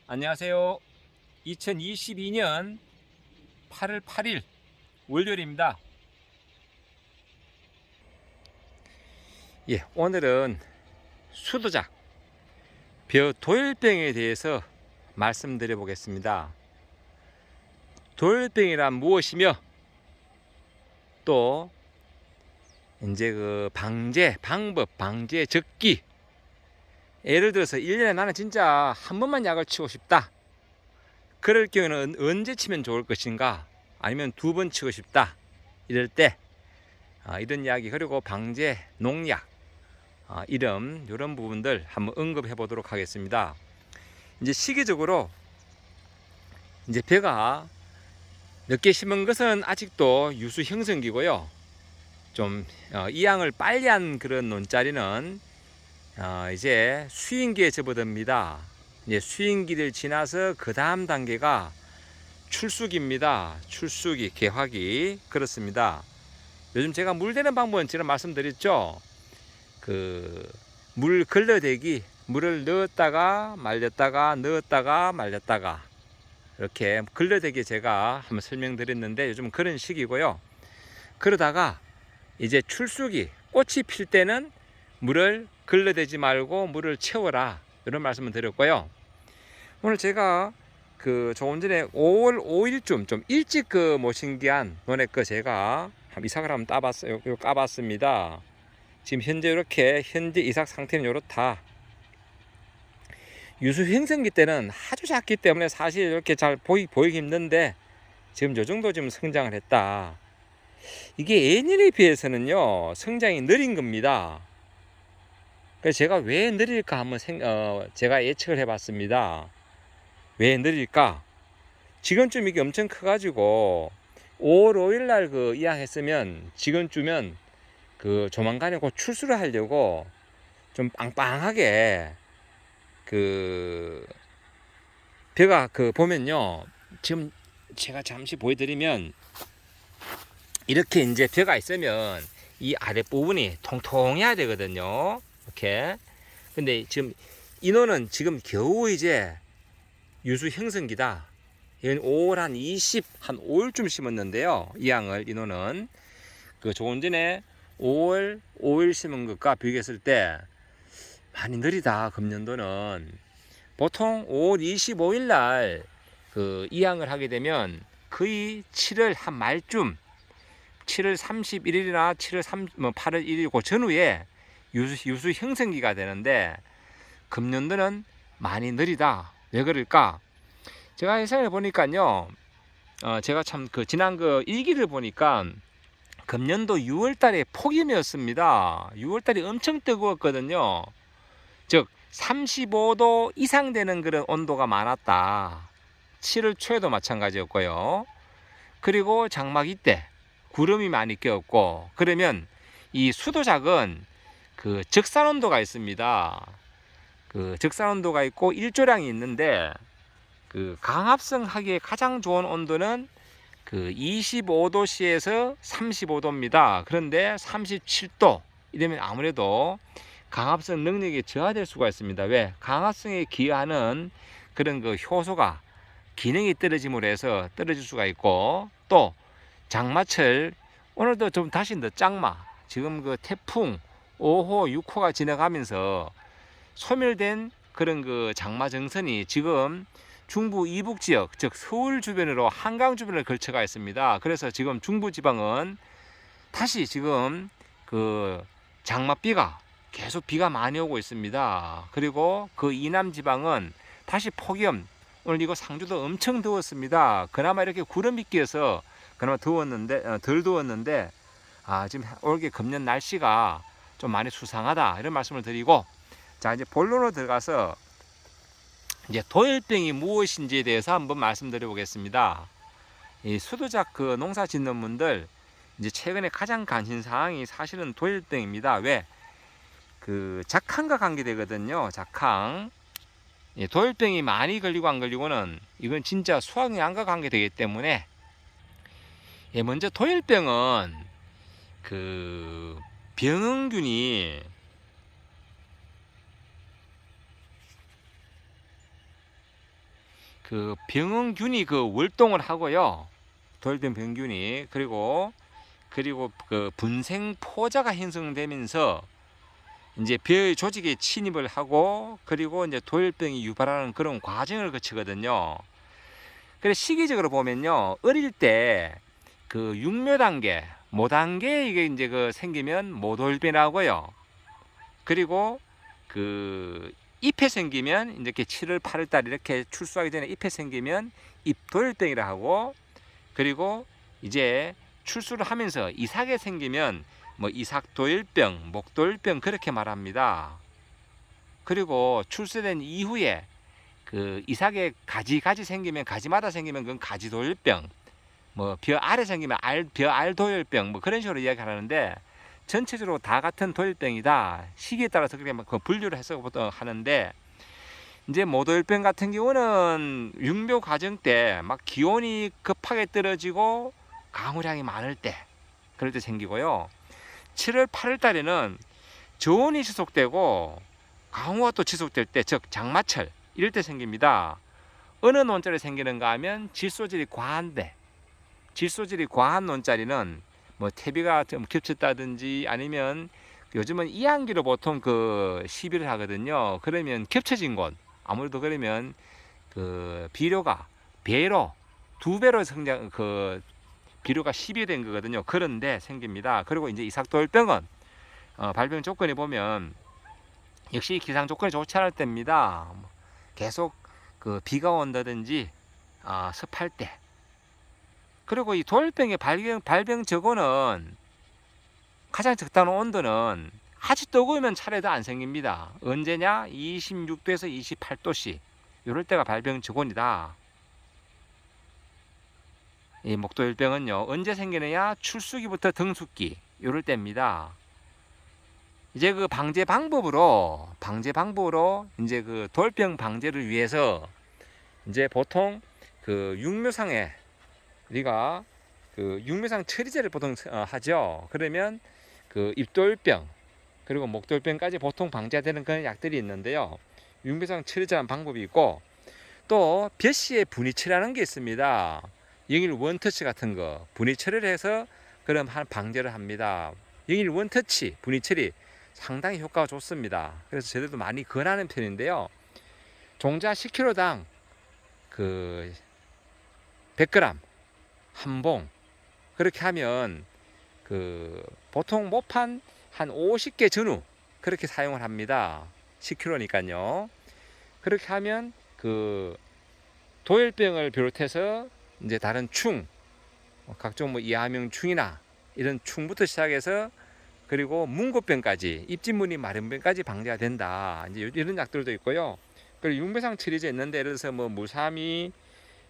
안녕하세요. 2022년 8월 8일 월요일입니다. 오늘은 수도작 벼도열병에 대해서 말씀드려 보겠습니다. 도열병이란 무엇이며 또 이제 그 방제 방법, 방제 적기, 예를 들어서 1년에 나는 진짜 한 번만 약을 치고 싶다. 그럴 경우에는 언제 치면 좋을 것인가? 아니면 2번 치고 싶다. 이럴 때 이런 이야기, 그리고 방제, 농약, 이런 부분들 한번 언급해 보도록 하겠습니다. 이제 시기적으로 이제 벼가 몇 개 심은 것은 아직도 유수 형성기고요. 좀 이양을 빨리 한 그런 논자리는 이제 수인기에 접어듭니다. 이제 수인기를 지나서 그 다음 단계가 출수기입니다. 출수기, 개화기. 그렇습니다. 요즘 제가 물 대는 방법은 지금 말씀드렸죠. 물 걸러대기, 물을 넣었다가 말렸다가 넣었다가 말렸다가 이렇게 걸러대기 제가 한번 설명드렸는데 요즘은 그런 식이고요. 그러다가 이제 출수기, 꽃이 필 때는 물을 걸러대지 말고 물을 채워라, 이런 말씀을 드렸고요. 오늘 제가 조금 전에 5월 5일쯤 좀 일찍 모신기한 논의 거 제가 이삭을 한번 따봤어요. 까봤습니다. 지금 현재 이렇게 현재 이삭 상태는 이렇다. 유수 형성기 때는 아주 작기 때문에 사실 이렇게 잘 보이기 힘든데 지금 요 정도 지금 성장을 했다. 이게 예년에 비해서는요 성장이 느린 겁니다. 그래서 제가 왜 느릴까 한번 제가 예측을 해봤습니다. 왜 느릴까? 지금쯤 이게 엄청 커가지고 5월 5일 날 이양했으면 지금쯤은 조만간에 곧 출수를 하려고 좀 빵빵하게 벼가 보면요, 지금 제가 잠시 보여드리면 이렇게 이제 벼가 있으면 이 아랫부분이 통통해야 되거든요. 이렇게. 근데 지금 인호는 지금 겨우 이제 유수 형성기다. 이건 5월 한 5일쯤 심었는데요. 이 양을, 인호는 조금 전에 5월 5일 심은 것과 비교했을 때 많이 느리다. 금년도는 보통 5월 25일 날 이양을 하게 되면 거의 7월 한 말쯤, 7월 31일이나 8월 1일 그 전후에 유수 형성기가 되는데 금년도는 많이 느리다. 왜 그럴까? 제가 해석을 보니까요, 제가 참 지난 일기를 보니까 금년도 6월달에 폭염이었습니다. 6월달이 엄청 뜨거웠거든요. 즉 35도 이상 되는 그런 온도가 많았다. 7월 초에도 마찬가지였고요. 그리고 장마기 때 구름이 많이 껴었고, 그러면 이 수도작은 적산 온도가 있습니다. 적산 온도가 있고 일조량이 있는데 강합성 하기에 가장 좋은 온도는 25도씨에서 35도입니다. 그런데 37도 이러면 아무래도 강합성 능력이 저하될 수가 있습니다. 왜? 강합성에 기여하는 그런 효소가 기능이 떨어짐으로 해서 떨어질 수가 있고, 또 장마철, 오늘도 좀 다시 늦장마, 지금 태풍 5호, 6호가 지나가면서 소멸된 그런 장마 정선이 지금 중부 이북 지역, 즉 서울 주변으로 한강 주변을 걸쳐가 있습니다. 그래서 지금 중부 지방은 다시 지금 장마비가 계속 비가 많이 오고 있습니다. 그리고 이남 지방은 다시 폭염, 오늘 이거 상주도 엄청 더웠습니다. 그나마 이렇게 구름이 끼어서 그나마 더웠는데, 덜 더웠는데, 지금 올게 금년 날씨가 좀 많이 수상하다, 이런 말씀을 드리고, 자, 이제 본론으로 들어가서 이제 도열병이 무엇인지에 대해서 한번 말씀드려 보겠습니다. 이 수도작 농사 짓는 분들 이제 최근에 가장 관심 사항이 사실은 도열병입니다. 왜? 작황과 관계되거든요. 작황. 도열병이 많이 걸리고 안 걸리고는 이건 진짜 수확량과 관계되기 때문에, 먼저 도열병은 병원균이 그 병원균이 그 월동을 하고요. 도열병 병균이 그리고 그 분생 포자가 형성되면서 이제 벼의 조직에 침입을 하고 그리고 이제 도열병이 유발하는 그런 과정을 거치거든요. 그래서 시기적으로 보면요, 어릴 때 그 육묘 단계, 모 단계에 이게 이제 그 생기면 모도열병이라고요. 그리고 그 잎에 생기면 이렇게 7월, 8월 달 이렇게 출수하기 전에 잎에 생기면 잎도열병이라 하고, 그리고 이제 출수를 하면서 이삭에 생기면 뭐 이삭도열병, 목도열병 그렇게 말합니다. 그리고 출수된 이후에 그 이삭에 가지 생기면 가지마다 생기면 그건 가지도열병, 뭐 벼 알에 생기면 벼 알도열병 뭐 그런 식으로 이야기하는데 전체적으로 다 같은 도열병이다. 시기에 따라서 그렇게 그 분류를 해서 하는데 이제 모도열병 같은 경우는 육묘 과정 때 막 기온이 급하게 떨어지고 강우량이 많을 때 그럴 때 생기고요. 7월 8월 달에는 저온이 지속되고 강우가 또 지속될 때, 즉 장마철 이럴 때 생깁니다. 어느 논자리 생기는가 하면 질소질이 과한데, 질소질이 과한 논자리는 뭐 퇴비가 좀 겹쳤다든지 아니면 요즘은 이항기로 보통 그 시비를 하거든요. 그러면 겹쳐진 곳, 아무래도 그러면 그 비료가 배로 2배로 성장, 그 비료가 시비된 거거든요. 그런데 생깁니다. 그리고 이제 이삭도열병은 발병 조건이 보면 역시 기상 조건이 좋지 않을 때입니다. 계속 그 비가 온다든지 습할 때. 그리고 이 도열병의 발병 적어는 가장 적당한 온도는 아주 뜨거우면 차례도 안 생깁니다. 언제냐? 26도에서 28도씨 이럴 때가 발병 적원이다. 이 목도열병은요, 언제 생기느냐? 출수기부터 등숙기 이럴 때입니다. 이제 그 방제 방법으로 이제 그 도열병 방제를 위해서 이제 보통 그 육묘상에 우리가 그 육묘상 처리제를 보통 하죠. 그러면 그 입도열병 그리고 목도열병까지 보통 방제되는 그런 약들이 있는데요. 육묘상 처리제라는 방법이 있고 또 벼씨에 분위 처리하는 게 있습니다. 영일 원터치 같은 거 분위 처리를 해서 그럼 한 방제를 합니다. 영일 원터치 분위 처리 상당히 효과가 좋습니다. 그래서 저희들도 많이 권하는 편인데요. 종자 10kg당 그 100g 한 봉 그렇게 하면 그 보통 모판 한 50개 전후 그렇게 사용을 합니다. 10kg니까요. 그렇게 하면 그 도열병을 비롯해서 이제 다른 충, 각종 뭐 이하명충이나 이런 충부터 시작해서 그리고 문고병까지, 입진무늬 마른병까지 방제가 된다. 이제 이런 약들도 있고요. 그리고 육묘상 처리제 있는데 예를 들어서 뭐 무사미,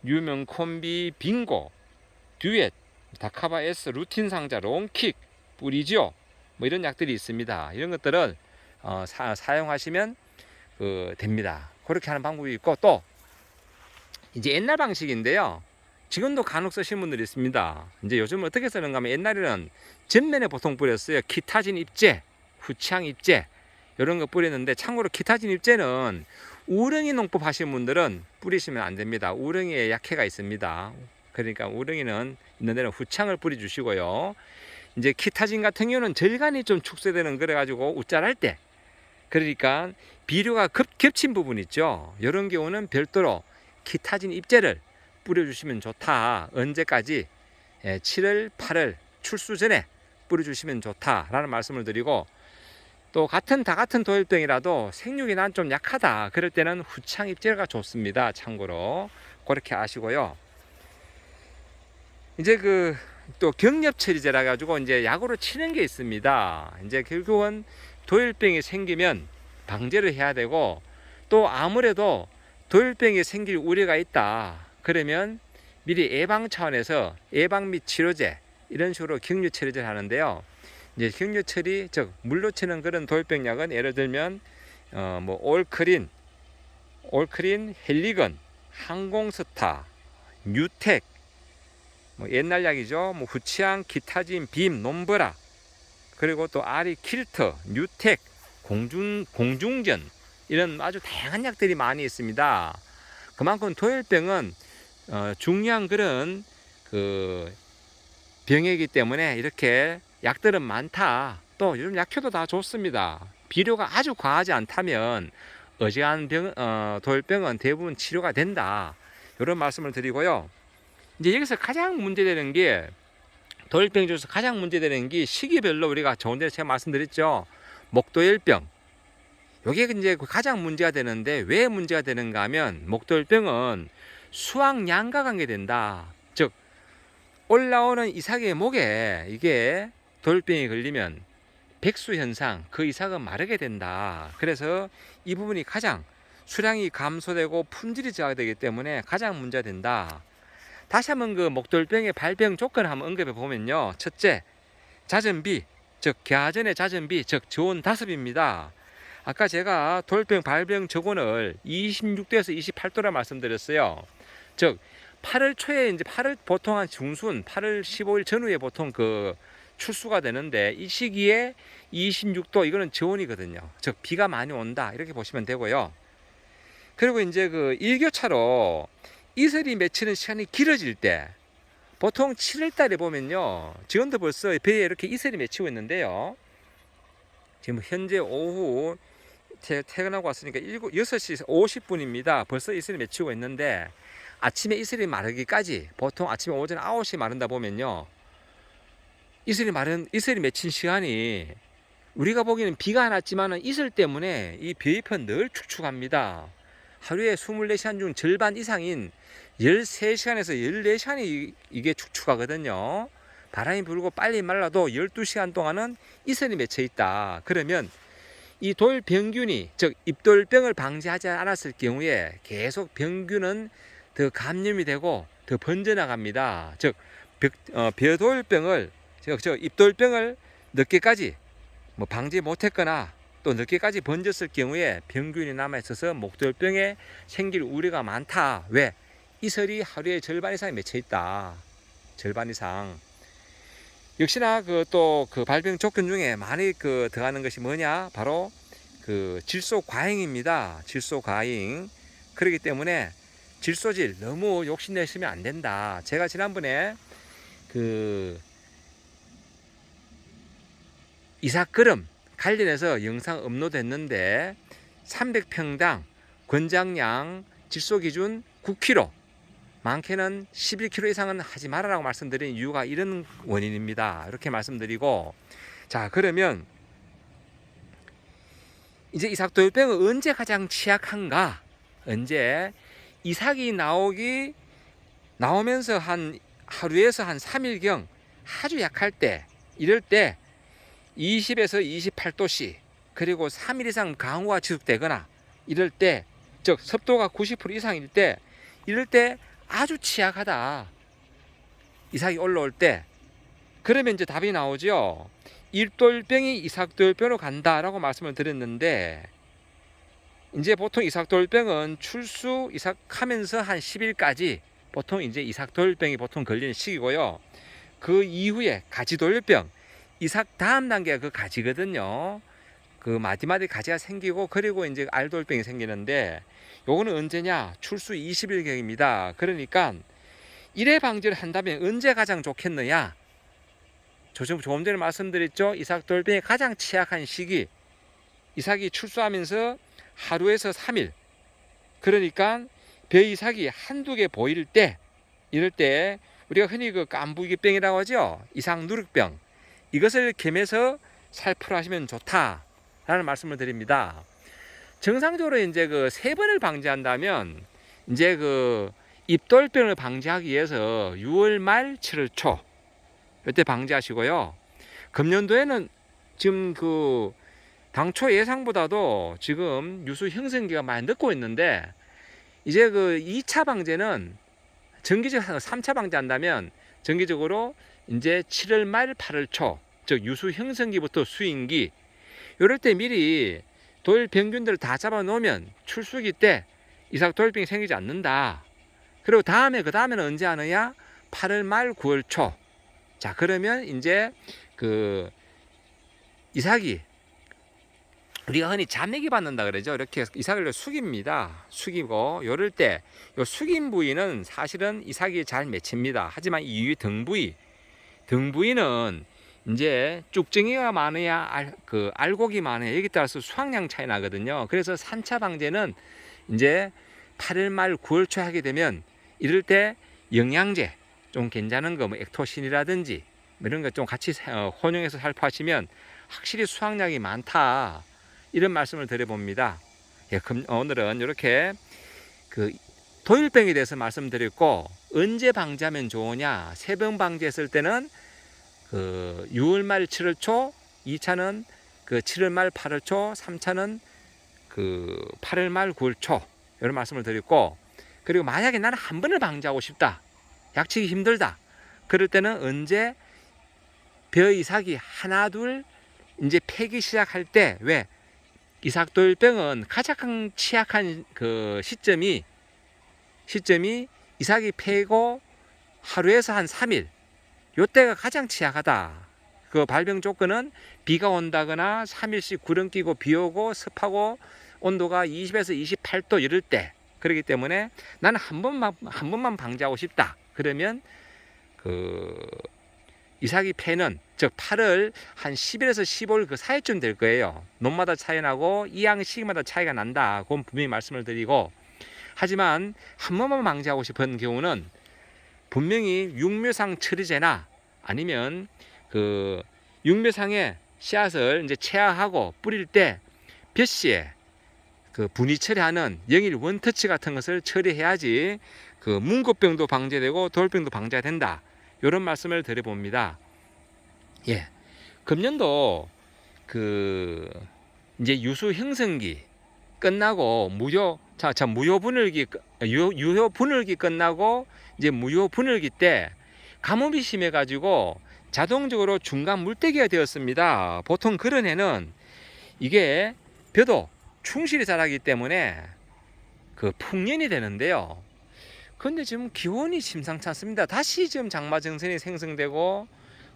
유명콤비, 빙고, 듀엣, 다카바 S, 루틴 상자, 롱킥, 뿌리지오 뭐 이런 약들이 있습니다. 이런 것들을 사용하시면 됩니다. 그렇게 하는 방법이 있고 또 이제 옛날 방식인데요. 지금도 간혹 쓰시는 분들이 있습니다. 이제 요즘은 어떻게 쓰는가 하면 옛날에는 전면에 보통 뿌렸어요. 키타진 입제, 후치향 입제 이런 거 뿌렸는데 참고로 키타진 입제는 우렁이 농법 하시는 분들은 뿌리시면 안 됩니다. 우렁이에 약해가 있습니다. 그러니까 우렁이는 있는 데는 후창을 뿌려주시고요. 이제 키타진 같은 경우는 절간이 좀 축소되는 그래가지고 우짤할 때 그러니까 비료가 겹친 부분 있죠. 이런 경우는 별도로 키타진 입제를 뿌려주시면 좋다. 언제까지? 7월, 8월 출수 전에 뿌려주시면 좋다라는 말씀을 드리고 또 다 같은 도열병이라도 생육이 난 좀 약하다. 그럴 때는 후창 입제가 좋습니다. 참고로 그렇게 아시고요. 이제 그 또 경렵 처리제라 가지고 이제 약으로 치는 게 있습니다. 이제 결국은 도열병이 생기면 방제를 해야 되고 또 아무래도 도열병이 생길 우려가 있다. 그러면 미리 예방 차원에서 예방 및 치료제 이런 식으로 격려 처리제를 하는데요. 이제 격려 처리, 즉 물로 치는 그런 도열병 약은 예를 들면 뭐 올크린, 헬리건, 항공스타, 뉴텍, 뭐 옛날 약이죠. 뭐 후치향, 기타진, 빔, 놈브라, 그리고 또 아리 킬터, 뉴텍, 공중전 이런 아주 다양한 약들이 많이 있습니다. 그만큼 도열병은 중요한 그런 그 병이기 때문에 이렇게 약들은 많다. 또 요즘 약효도 다 좋습니다. 비료가 아주 과하지 않다면 어지간한 도열병은 대부분 치료가 된다. 이런 말씀을 드리고요. 이제 여기서 가장 문제되는 게 도열병 중에서 가장 문제되는 게 시기별로 우리가 조금 전에 제가 말씀드렸죠. 목도열병. 이게 이제 가장 문제가 되는데 왜 문제가 되는가 하면 목도열병은 수확량과 관계된다. 즉 올라오는 이삭의 목에 이게 도열병이 걸리면 백수 현상, 그 이삭은 마르게 된다. 그래서 이 부분이 가장 수량이 감소되고 품질이 저하되기 때문에 가장 문제가 된다. 다시 한번 그 목도열병의 발병 조건을 한번 언급해 보면요. 첫째, 잦은 비, 즉 개화전의 잦은 비, 즉 저온 다습입니다. 아까 제가 도열병 발병 저온을 26도에서 28도라 말씀드렸어요. 즉 8월 초에 이제 8월 보통 한 중순 8월 15일 전후에 보통 그 출수가 되는데 이 시기에 26도 이거는 저온이거든요. 즉 비가 많이 온다 이렇게 보시면 되고요. 그리고 이제 그 일교차로 이슬이 맺히는 시간이 길어질 때 보통 7월 달에 보면요. 지금도 벌써 배에 이렇게 이슬이 맺히고 있는데요. 지금 현재 오후 퇴근하고 왔으니까 6시 50분입니다. 벌써 이슬이 맺히고 있는데 아침에 이슬이 마르기까지 보통 아침에 오전 9시 마른다 보면요. 이슬이 맺힌 시간이 우리가 보기에는 비가 안 왔지만 이슬 때문에 이 배잎은 늘 축축합니다. 하루에 24시간 중 절반 이상인 13시간에서 14시간이 이게 축축하거든요. 바람이 불고 빨리 말라도 12시간 동안은 이슬이 맺혀 있다. 그러면 이 돌병균이 즉 잎돌병을 방지하지 않았을 경우에 계속 병균은 더 감염이 되고 더 번져나갑니다. 즉 벼돌병을 잎돌병을 늦게까지 방지 못했거나 또 늦게까지 번졌을 경우에 병균이 남아있어서 목도열병에 생길 우려가 많다. 왜? 이슬이 하루에 절반 이상이 맺혀 있다. 절반 이상. 역시나 또 발병 조건 중에 많이 들어가는 것이 뭐냐? 바로 질소 과잉입니다. 질소 과잉. 그렇기 때문에 질소질 너무 욕심내시면 안 된다. 제가 지난번에 이삭그름 관련해서 영상 업로드했는데 300평당 권장량 질소 기준 9kg, 많게는 11kg 이상은 하지 말아라고 말씀드린 이유가 이런 원인입니다. 이렇게 말씀드리고, 자 그러면 이제 이삭도열병은 언제 가장 취약한가? 언제 이삭이 나오면서 한 하루에서 한 3일경 아주 약할 때, 이럴 때 20에서 28도씨 그리고 3일 이상 강우가 지속되거나 이럴 때, 즉 습도가 90% 이상일 때, 이럴 때 아주 취약하다. 이삭이 올라올 때. 그러면 이제 답이 나오죠. 잎돌병이 이삭도열병으로 간다라고 말씀을 드렸는데, 이제 보통 이삭도열병은 이삭하면서 한 10일까지 보통 이제 이삭도열병이 보통 걸리는 시기고요. 그 이후에 가지도열병, 이삭 다음 단계가 그 가지거든요. 마디마디 가지가 생기고 그리고 이제 알도열병이 생기는데, 요거는 언제냐? 출수 20일경입니다. 그러니까 1회 방지를 한다면 언제 가장 좋겠느냐? 조금 전에 말씀드렸죠. 이삭도열병이 가장 취약한 시기, 이삭이 출수하면서 하루에서 3일, 그러니까 벼이삭이 한두 개 보일 때, 이럴 때 우리가 흔히 깐부기병이라고 하죠. 이삭누룩병, 이것을 겸해서 살포를 하시면 좋다라는 말씀을 드립니다. 정상적으로 이제 3번을 방지한다면 이제 잎돌병을 방지하기 위해서 6월 말 7월 초 이때 방지하시고요. 금년도에는 지금 당초 예상보다도 지금 유수 형성기가 많이 늦고 있는데, 이제 2차 방제는 정기적으로 3차 방제한다면 정기적으로 이제 7월 말 8월 초, 즉 유수 형성기부터 수인기, 이럴 때 미리 도열병균들을 다 잡아 놓으면 출수기 때 이삭 도열병이 생기지 않는다. 그리고 그 다음에는 언제 하느냐? 8월 말 9월 초. 자, 그러면 이제 이삭이 우리가 흔히 자매기 받는다 그러죠. 이렇게 이삭을 숙입니다. 숙이고 요럴 때 요 숙인 부위는 사실은 이삭이 잘 맺힙니다. 하지만 이 등 부위는 이제 쭉정이가 많아야 알곡이 많아야 여기 따라서 수확량 차이 나거든요. 그래서 산차 방제는 이제 8월 말 9월 초에 하게 되면 이럴 때 영양제 좀 괜찮은 거 뭐 액토신이라든지 이런 거 좀 같이 혼용해서 살포하시면 확실히 수확량이 많다. 이런 말씀을 드려봅니다. 예, 오늘은 이렇게 그 도일병에 대해서 말씀드렸고, 언제 방제하면 좋으냐? 세병 방제했을 때는 그 6월 말 7월 초, 2차는 그 7월 말 8월 초, 3차는 그 8월 말 9월 초 이런 말씀을 드렸고, 그리고 만약에 나는 한 번을 방제하고 싶다, 약치기 힘들다, 그럴 때는 언제 벼 이삭이 하나 둘 이제 패기 시작할 때, 왜 이삭도일병은 가장 취약한 그 시점이 이삭이 패고 하루에서 한 3일, 요때가 가장 취약하다. 그 발병 조건은 비가 온다거나 3일씩 구름 끼고 비 오고 습하고 온도가 20에서 28도 이럴 때. 그렇기 때문에 나는 한 번만 방제하고 싶다. 그러면 그 이삭이 패는 즉 8월 한 10일에서 15일 그 사이쯤 될 거예요. 논마다 차이 나고 이양 시기마다 차이가 난다. 그건 분명히 말씀을 드리고, 하지만 한 번만 방제하고 싶은 경우는 분명히 육묘상 처리제나 아니면 그 육묘상에 씨앗을 이제 채화하고 뿌릴 때 볕시에 그 분위 처리하는 영일 원터치 같은 것을 처리해야지 그 문고병도 방제되고 돌병도 방제가 된다. 이런 말씀을 드려봅니다. 예, 금년도 그 이제 유수 형성기 끝나고 무효 분을기 유효 분을기 끝나고 이제 무효 분을기 때 가뭄이 심해 가지고 자동적으로 중간 물대기가 되었습니다. 보통 그런 해는 이게 벼도 충실히 자라기 때문에 그 풍년이 되는데요. 근데 지금 기온이 심상치 않습니다. 다시 지금 장마정선이 생성되고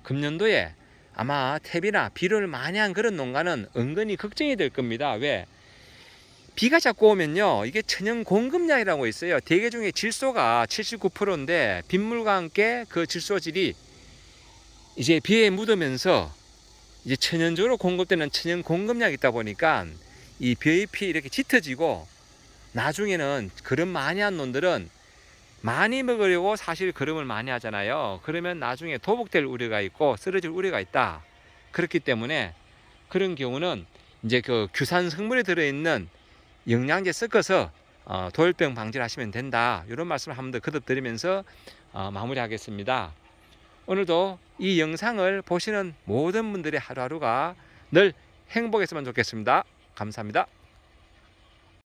금년도에 아마 태비나 비를 많이 한 그런 농가는 은근히 걱정이 될 겁니다. 왜? 비가 자꾸 오면요, 이게 천연 공급량이라고 있어요. 대게 중에 질소가 79%인데 빗물과 함께 그 질소질이 이제 비에 묻으면서 이제 천연적으로 공급되는 천연 공급량이 있다 보니까 이 벼잎이 이렇게 짙어지고, 나중에는 거름 많이 한 놈들은 많이 먹으려고 사실 거름을 많이 하잖아요. 그러면 나중에 도복될 우려가 있고 쓰러질 우려가 있다. 그렇기 때문에 그런 경우는 이제 그 규산 성분에 들어있는 영양제 섞어서 도열병 방지를 하시면 된다. 이런 말씀을 한 번 더 거듭드리면서 마무리하겠습니다. 오늘도 이 영상을 보시는 모든 분들의 하루하루가 늘 행복했으면 좋겠습니다. 감사합니다.